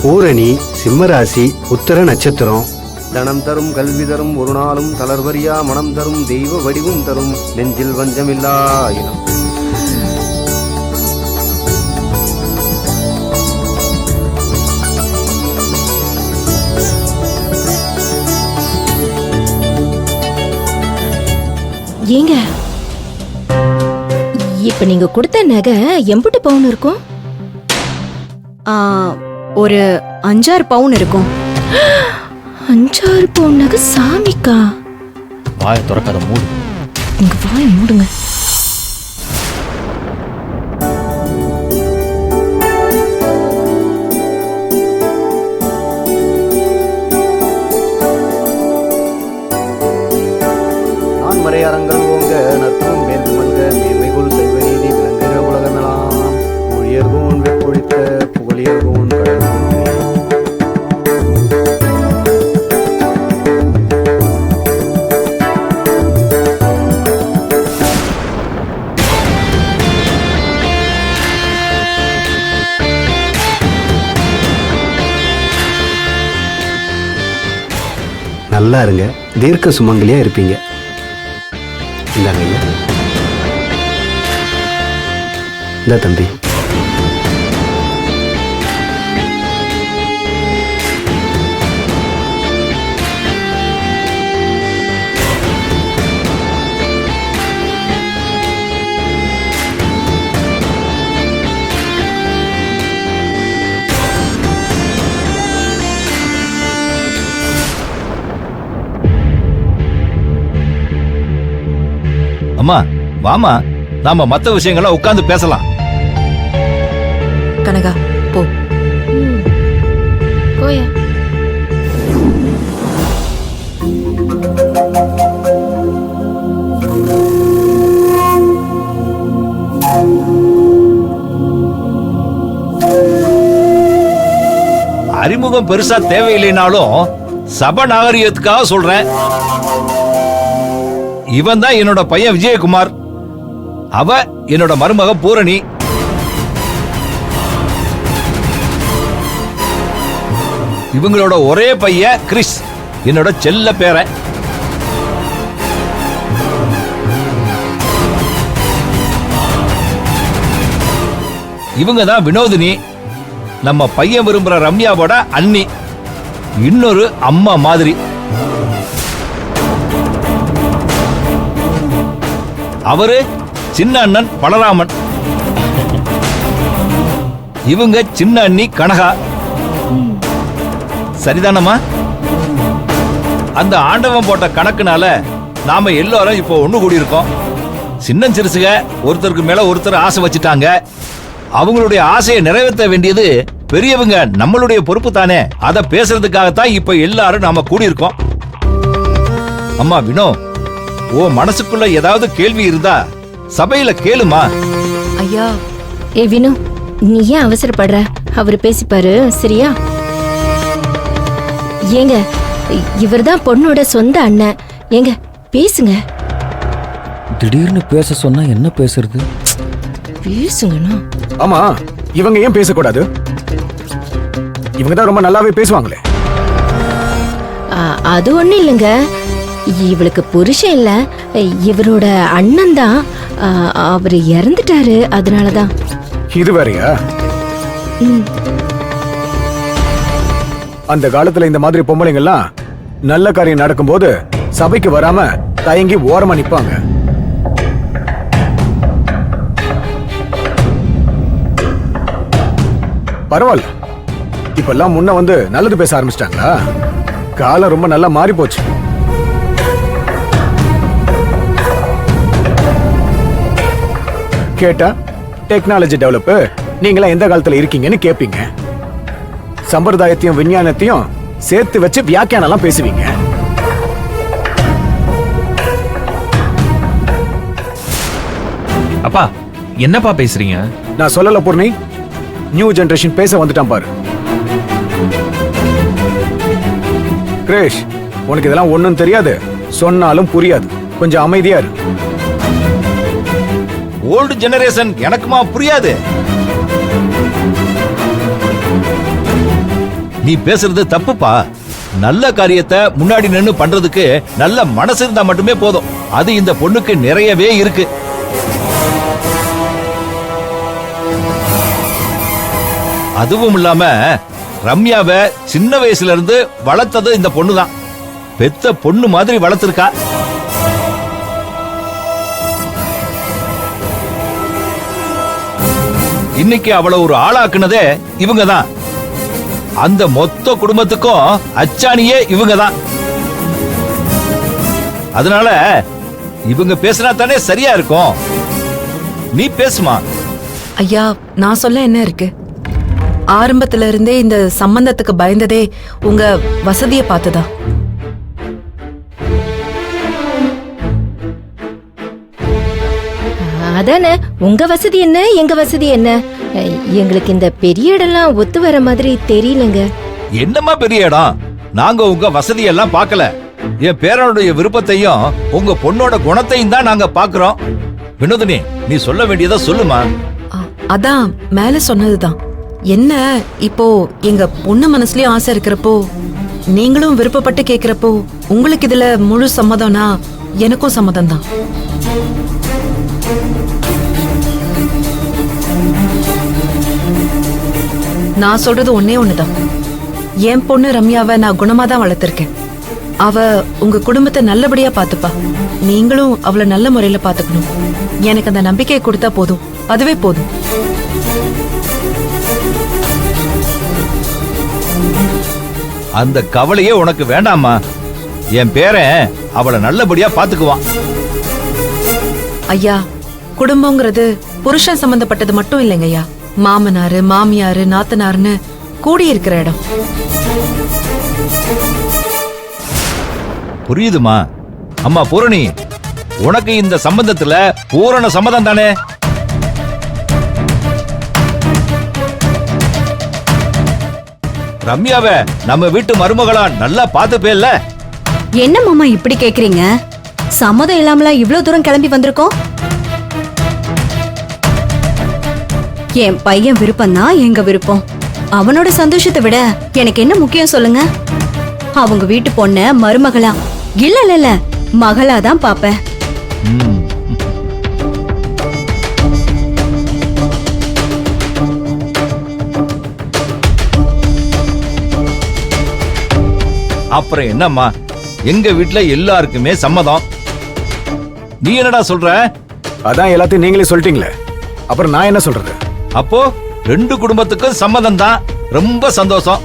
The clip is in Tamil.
பூரணி, சிம்மராசி, உத்தர நட்சத்திரம். தனம் தரும், கல்வி தரும், ஒரு நாளும் தளர்வரியா மனம் தரும், தெய்வ வடிவும் தரும், நெஞ்சில் வஞ்சமில்லா இனம். ஏங்க, இப்ப நீங்க கொடுத்த நகை எம்புட்டு பவுன் இருக்கும்? ஒரு 5-6 பவுன் இருக்கும். 5-6 பவுன் நகை சாமிக்கா? வாயை திறக்காத, மூடு. உங்க வாயை மூடுங்க. மறையரங்கள் ஓங்க நற்பும் மேற்கு மல்க மேன்மைகுள் செய்வ நீதி விளங்குக உலகமெல்லாம் ஊழியர்கோன் வெப்பொழித்த புகழியர்கோன் கடல். நல்லா இருங்க, தீர்க்க சுமங்கலியா இருப்பீங்க. இந்தாங்க ஐயா. இந்த தம்பி, அம்மா வாமா, நாம மத்த விஷயங்கள உட்கார்ந்து பேசலாம். கனகா போ. போயா. அறிமுகம் பெருசா தேவையில்லைனாலும் சப நாகரிகத்துக்காக சொல்றேன். இவன் தான் என்னோட பையன் விஜயகுமார், அவ என்னோட மருமக பூரணி. இவங்களோட ஒரே பையன் கிறிஸ், என்னோட செல்ல பேரன். இவங்க தான் வினோதினி, நம்ம பையன் விரும்புற ரம்யாவோட அண்ணி, இன்னொரு அம்மா மாதிரி. அவரு சின்ன அண்ணன் பலராமன், இவங்க சின்ன அண்ணி கனகா. சரிதானம்மா? அந்த ஆண்டவன் போட்ட கணக்குனால நாம எல்லாரும் இப்போ ஒண்ணு கூடி இருக்கோம். சின்ன சிறுசுக ஒருத்தருக்கு மேல ஒருத்தர் ஆசை வச்சுட்டாங்க. அவங்களுடைய ஆசையை நிறைவேற்ற வேண்டியது பெரியவங்க நம்மளுடைய பொறுப்பு தானே. அதை பேசுறதுக்காகத்தான் இப்ப எல்லாரும் நாம கூடி இருக்கோம். அம்மா வினோ, ஓ மனசுக்குள்ள ஏதாவது கேள்வி இருந்தா சபையில கேளுமா. ஐயா. ஏ வினு, நீ ஏன் அவசரப்படுற? அவரு பேசிப்பாரு, சரியா? ஏங்க, இவர்தான் பொண்ணோட சொந்த அண்ணன். ஏங்க பேசுங்க. திடீர்னு பேச சொன்னா என்ன பேசுறது? பேசுங்கண்ணா. ஆமா, இவங்க ஏன் பேசக்கூடாது? இவங்க தான் ரொம்ப நல்லாவே பேசுவாங்களே. அது ஒண்ணு இல்லைங்க, இவளுக்கு புருஷன் இல்ல, இவரோட அண்ணன் தான். அவரு இறந்துட்டாரு, அதனாலதான். இது வேறயா? அந்த காலத்துல இந்த மாதிரி பொம்பளைங்கெல்லாம் நல்ல காரியம் நடக்கும்போது சபைக்கு வராம தயங்கி ஓரமா நிப்பாங்க. பரவாயில்ல, இப்பெல்லாம் முன்ன வந்து நல்லது பேச ஆரம்பிச்சிட்டாங்களா? காலம் ரொம்ப நல்லா மாறி போச்சு. கேட்டா டெக்னாலஜி டெவலப், நீங்களா எந்த காலத்துல இருக்கீங்கன்னு கேப்பீங்க. சம்பிரதாயத்தையும் விஞ்ஞானத்தையும் சேர்த்து வச்சு வியாக்கியானம் பேசுவீங்க. அப்பா என்னப்பா பேசுறீங்க? நான் சொல்லல பூர்ணி, நியூ ஜெனரேஷன் பேச வந்துட்டான் பாரு. கிரேஷ், உனக்கு இதெல்லாம் ஒண்ணும் தெரியாது, சொன்னாலும் புரியாது. கொஞ்சம் அமைதியா இரு. ஓல்டு ஜெனரேஷன் எனக்குமா புரியாது? நீ பேசுறது தப்புப்பா. நல்ல காரியத்தை முன்னாடி நின்னு பண்றதுக்கு நல்ல மனசு இருந்தா மட்டுமே போதும். அது இந்த பொண்ணுக்கு நிறையவே இருக்கு. அதுவும் இல்லாம ரம்யாவை சின்ன வயசுல இருந்து வளர்த்தது இந்த பொண்ணுதான். பெத்த பொண்ணு மாதிரி வளர்த்திருக்கா. இன்னைக்கு அவளை ஒரு ஆளாக்குனதே இவங்க தான். அந்த மொத்த குடும்பத்துக்கும் அச்சாணியே இவங்க தான். அதனால இவங்க பேசினா தானே சரியா இருக்கும். நீ பேசுமா. ஐயா, நான் சொல்ல என்ன இருக்கு? ஆரம்பத்துல இருந்தே இந்த சம்பந்தத்துக்கு பயந்ததே உங்க வசதியை பார்த்துதான். அதானே, உங்க வசதி என்ன எங்க வசதி என்ன? எங்களுக்கு இந்த பெரிய இடம்லாம் ஒத்து வர மாதிரி தெரியலங்க. என்னமா பெரிய இடம்? நாங்க உங்க வசதியெல்லாம் பார்க்கல. என் பேரனுடைய விருப்பத்தையும் உங்க பொண்ணோட குணத்தையும் தான் நாங்க பாக்குறோம். வினோதினி, நீ சொல்ல வேண்டியதை சொல்லுமா. அதான் மேல சொன்னதுதான். என்ன இப்போ எங்க பொண்ணு மனசுலயும் ஆசை இருக்கிறப்போ, நீங்களும் விருப்பப்பட்டு கேக்குறப்போ, உங்களுக்கு இதுல முழு சம்மதம்னா எனக்கும் சம்மதம் தான். நான் சொல்றது ஒன்னே ஒண்ணுதான். என் பொண்ணு ரம்யாவை நான் குணமா தான் வளர்த்திருக்கேன். அவ உங்க குடும்பத்தை நல்லபடியா பாத்துப்பா. நீங்களும் அவளை நல்ல முறையில பாத்துக்கணும். எனக்கு அந்த நம்பிக்கையை கொடுத்தா போதும், அதுவே போதும். அந்த கவலையே உனக்கு வேண்டாமா. என் பேரன் அவளை நல்லபடியா பாத்துக்குவான். ஐயா, குடும்பங்கிறது புருஷன் சம்பந்தப்பட்டது மட்டும் இல்லைங்க ஐயா. மாமனாரு, மாமியாரு, நாத்தனாருன்னு கூடி இருக்கிற இடம். புரியுதுமா. அம்மா பூரணி, உனக்கு இந்த சம்பந்தத்துல பூரண சம்மதம் தானே? ரம்யாவை நம்ம வீட்டு மருமகளா நல்லா பாத்துப்பேல்ல? என்ன மாமா இப்படி கேக்குறீங்க? சம்மதம் இல்லாமலாம் இவ்ளோ தூரம் கிளம்பி வந்திருக்கோம். என் பையன் விருப்பம் தான் எங்க விருப்பம். அவனோட சந்தோஷத்தை விட எனக்கு என்ன முக்கியம் சொல்லுங்க? அவங்க வீட்டு பொண்ண மருமகளா இல்ல இல்ல இல்ல மகளா தான் பாப்பேன். அப்புறம் என்னம்மா, எங்க வீட்டுல எல்லாருக்குமே சம்மதம். நீ என்னடா சொல்ற? அதான் எல்லாத்தையும் நீங்களே சொல்லிட்டீங்களே, அப்புறம் நான் என்ன சொல்றது? அப்போ ரெண்டு குடும்பத்துக்கும் சம்மதம் தான். ரொம்ப சந்தோஷம்.